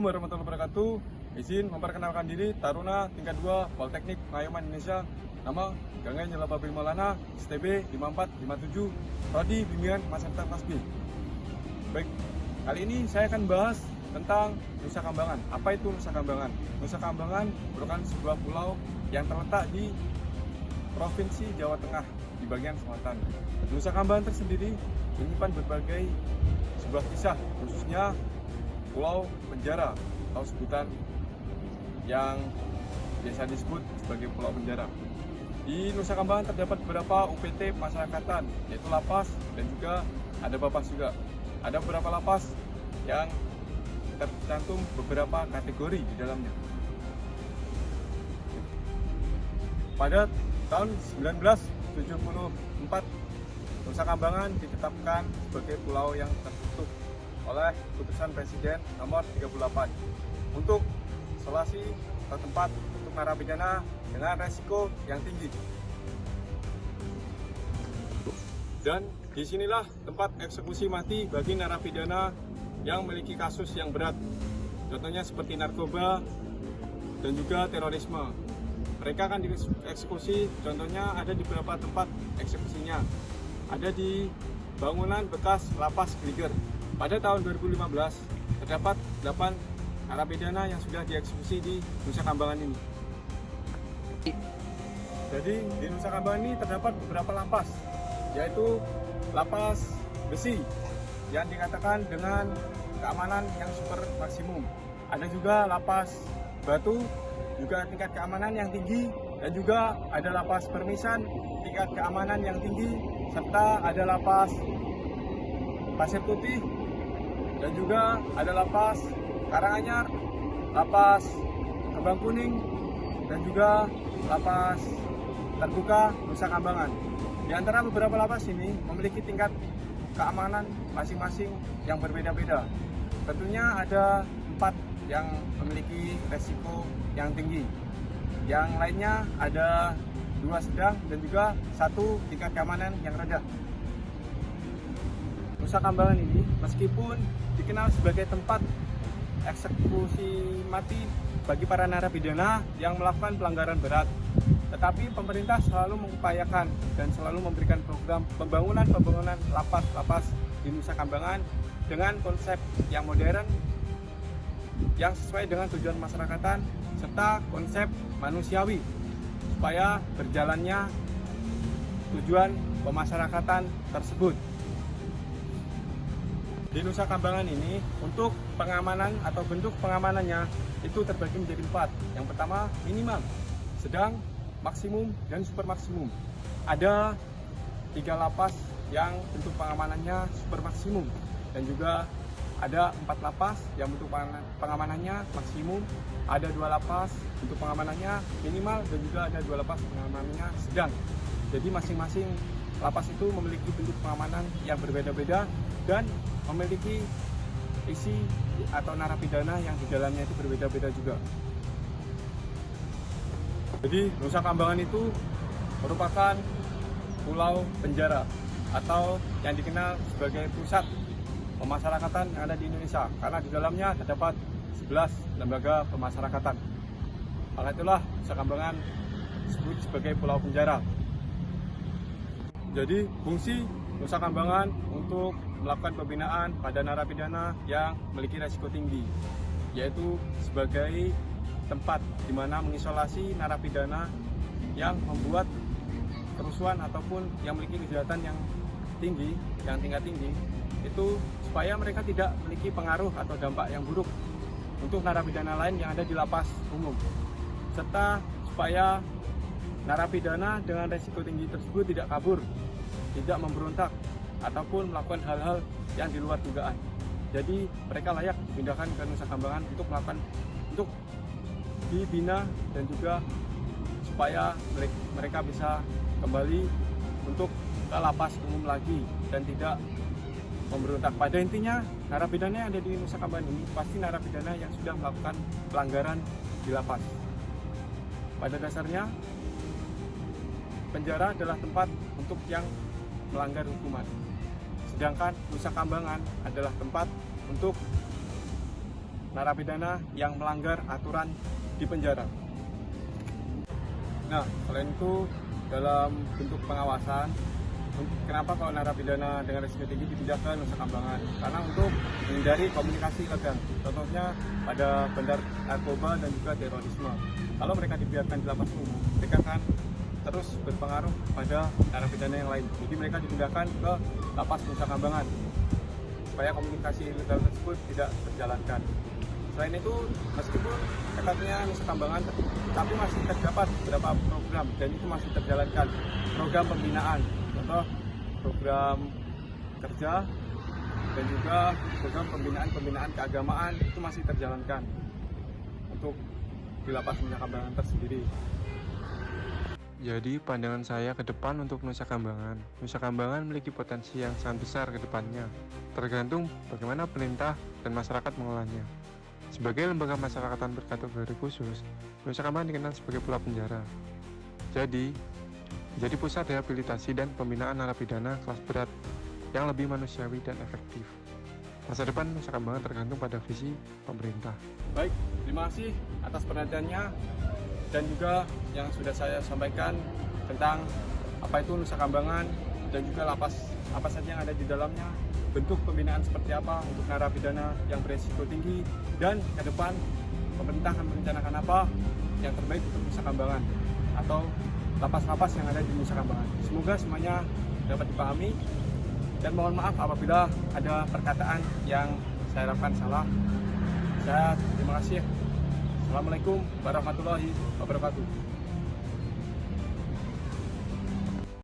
warahmatullahi wabarakatuh. Izin memperkenalkan diri, Taruna tingkat 2 Politeknik Pengayuman Indonesia. Nama Gangga Nyelapa Bil Maulana, STB 5457, Prodi Bimbingan Masyarakat Kelas B. Baik, kali ini saya akan bahas tentang Nusa Kambangan. Apa itu Nusa Kambangan? Nusa Kambangan merupakan sebuah pulau yang terletak di Provinsi Jawa Tengah di bagian selatan. Nusa Kambangan tersendiri menyimpan berbagai sebuah kisah, khususnya pulau penjara atau sebutan yang biasa disebut sebagai pulau penjara. Di Nusa Kambangan terdapat beberapa UPT pemasyarakatan, yaitu lapas dan juga ada bapas juga. Ada beberapa lapas yang tercantum beberapa kategori di dalamnya. Pada tahun 1974, Nusa Kambangan ditetapkan sebagai pulau yang tertutup oleh Keputusan Presiden nomor 38 untuk isolasi atau tempat untuk narapidana dengan resiko yang tinggi. Dan disinilah tempat eksekusi mati bagi narapidana yang memiliki kasus yang berat, contohnya seperti narkoba dan juga terorisme. Mereka akan dieksekusi, contohnya ada di beberapa tempat eksekusinya. Ada di bangunan bekas lapas Gliger. Pada tahun 2015, terdapat 8 narapidana yang sudah dieksekusi di Nusa Kambangan ini. Jadi di Nusa Kambangan ini terdapat beberapa lapas, yaitu lapas besi yang dikatakan dengan keamanan yang super maksimum. Ada juga lapas batu, juga tingkat keamanan yang tinggi, dan juga ada lapas Permisan, tingkat keamanan yang tinggi, serta ada lapas Pasir Putih, dan juga ada lapas Karanganyar, lapas Kembang Kuning, dan juga lapas terbuka Nusa Kambangan. Di antara beberapa lapas ini memiliki tingkat keamanan masing-masing yang berbeda-beda. Tentunya ada 4 yang memiliki resiko yang tinggi. Yang lainnya ada 2 sedang dan juga 1 tingkat keamanan yang rendah. Nusa Kambangan ini meskipun dikenal sebagai tempat eksekusi mati bagi para narapidana yang melakukan pelanggaran berat, tetapi pemerintah selalu mengupayakan dan selalu memberikan program pembangunan lapas-lapas di Nusa Kambangan dengan konsep yang modern, yang sesuai dengan tujuan masyarakatan, serta konsep manusiawi, supaya berjalannya tujuan pemasyarakatan tersebut. Di Nusa Kambangan ini, untuk pengamanan atau bentuk pengamanannya itu terbagi menjadi 4. Yang pertama, minimal, sedang, maksimum, dan super maksimum. Ada 3 lapas yang bentuk pengamanannya super maksimum, dan juga ada 4 lapas yang bentuk pengamanannya maksimum, ada 2 lapas bentuk pengamanannya minimal, dan juga ada 2 lapas pengamanannya sedang. Jadi masing-masing lapas itu memiliki bentuk pengamanan yang berbeda-beda dan memiliki isi atau narapidana yang di dalamnya itu berbeda-beda juga. Jadi Nusa Kambangan itu merupakan pulau penjara atau yang dikenal sebagai pusat pemasyarakatan yang ada di Indonesia, karena di dalamnya terdapat 11 lembaga pemasyarakatan. Maka itulah Nusa Kambangan disebut sebagai pulau penjara. Jadi fungsi Nusa Kambangan untuk melakukan pembinaan pada narapidana yang memiliki resiko tinggi, yaitu sebagai tempat di mana mengisolasi narapidana yang membuat kerusuhan ataupun yang memiliki kejahatan yang tinggi, yang tingkat tinggi, itu supaya mereka tidak memiliki pengaruh atau dampak yang buruk untuk narapidana lain yang ada di lapas umum, serta supaya narapidana dengan resiko tinggi tersebut tidak kabur, tidak memberontak, ataupun melakukan hal-hal yang di luar dugaan. Jadi mereka layak dipindahkan ke Nusa Kambangan untuk dibina dan juga supaya mereka bisa kembali untuk ke lapas umum lagi dan tidak memberontak. Pada intinya, narapidana yang ada di Nusa Kambangan ini pasti narapidana yang sudah melakukan pelanggaran di lapas. Pada dasarnya, penjara adalah tempat untuk yang melanggar hukuman. Sedangkan Nusa Kambangan adalah tempat untuk narapidana yang melanggar aturan di penjara. Nah, selain itu dalam bentuk pengawasan, kenapa kalau narapidana dengan risiko tinggi dipindah ke Nusa Kambangan? Karena untuk menghindari komunikasi ilegal, contohnya pada bandar narkoba dan juga terorisme. Kalau mereka dibiarkan di lapas umum, mereka akan terus berpengaruh pada narapidana yang lain. Jadi mereka dipindahkan ke lapas Nusa Kambangan supaya komunikasi ilegal tersebut tidak terjalankan. Selain itu, meskipun ketatnya Nusa Kambangan, tapi masih terdapat beberapa program dan itu masih terjalankan. Program pembinaan, contoh program kerja dan juga program pembinaan keagamaan itu masih terjalankan untuk di lapas Nusa Kambangan tersendiri. Jadi pandangan saya ke depan untuk Nusa Kambangan. Nusa Kambangan memiliki potensi yang sangat besar ke depannya, tergantung bagaimana pemerintah dan masyarakat mengolahnya. Sebagai lembaga masyarakatan berkategori khusus, Nusa Kambangan dikenal sebagai pulau penjara. Jadi pusat rehabilitasi dan pembinaan narapidana kelas berat yang lebih manusiawi dan efektif. Masa depan Nusa Kambangan tergantung pada visi pemerintah. Baik, terima kasih atas perhatiannya dan juga yang sudah saya sampaikan tentang apa itu Nusa Kambangan dan juga lapas apa saja yang ada di dalamnya, bentuk pembinaan seperti apa untuk narapidana yang beresiko tinggi, dan ke depan pemerintah akan merencanakan apa yang terbaik untuk Nusa Kambangan atau lapas-lapas yang ada di Nusa Kambangan. Semoga semuanya dapat dipahami dan mohon maaf apabila ada perkataan yang saya harapkan salah. Saya terima kasih. Assalamualaikum warahmatullahi wabarakatuh.